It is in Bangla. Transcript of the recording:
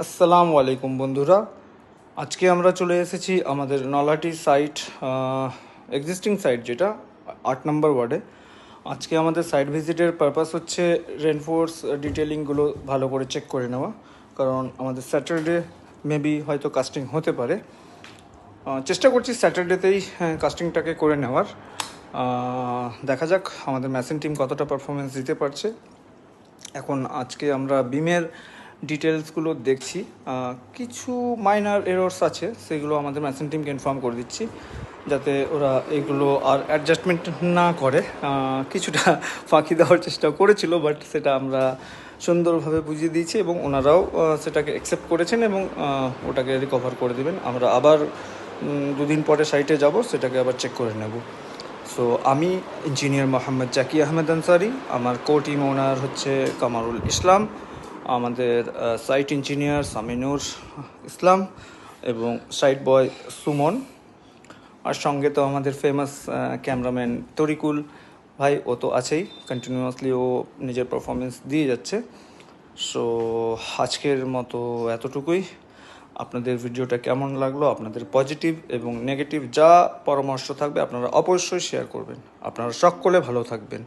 আসসালামু আলাইকুম বন্ধুরা। আজকে আমরা চলে এসেছি আমাদের নলহাটি সাইট, এক্সিস্টিং সাইট যেটা 8 নম্বর ওয়ার্ডে। আজকে আমাদের সাইট ভিজিটের পারপাস হচ্ছে রেনফোর্স ডিটেলিংগুলো ভালো করে চেক করে নেওয়া, কারণ আমাদের স্যাটারডে মেবি হয়তো কাস্টিং হতে পারে। চেষ্টা করছি স্যাটারডেতেই কাস্টিংটাকে করে নেওয়ার। দেখা যাক আমাদের মেশিন টিম কতটা পারফরমেন্স দিতে পারছে। এখন আজকে আমরা বিমের ডিটেলসগুলো দেখছি। কিছু মাইনার এরর্স আছে, সেগুলো আমাদের মেশিন টিমকে ইনফর্ম করে দিচ্ছি, যাতে ওরা এগুলো আর অ্যাডজাস্টমেন্ট না করে। কিছুটা ফাঁকি দেওয়ার চেষ্টা করেছিল, বাট সেটা আমরা সুন্দরভাবে বুঝিয়ে দিয়েছি এবং ওনারাও সেটাকে অ্যাকসেপ্ট করেছেন এবং ওটাকে রিকভার করে দেবেন। আমরা আবার 2 দিন পরে সাইটে যাব, সেটাকে আবার চেক করে নেব। সো আমি ইঞ্জিনিয়ার মোহাম্মদ জাকি আহমেদ আনসারি, আমার কো টিম ওনার হচ্ছে কামারুল ইসলাম, আমাদের সাইট ইঞ্জিনিয়ার সামিনুর ইসলাম এবং সাইট বয় সুমন। আর সঙ্গে তো আমাদের ফেমাস ক্যামেরাম্যান তরিকুল ভাই, ও তো আছেই, কন্টিনিউয়াসলি ও নিজের পারফরমেন্স দিয়ে যাচ্ছে। সো আজকের মতো এতটুকুই। আপনাদের ভিডিওটা কেমন লাগলো, আপনাদের পজিটিভ এবং নেগেটিভ যা পরামর্শ থাকবে আপনারা অবশ্যই শেয়ার করবেন। আপনারা সকলে ভালো থাকবেন।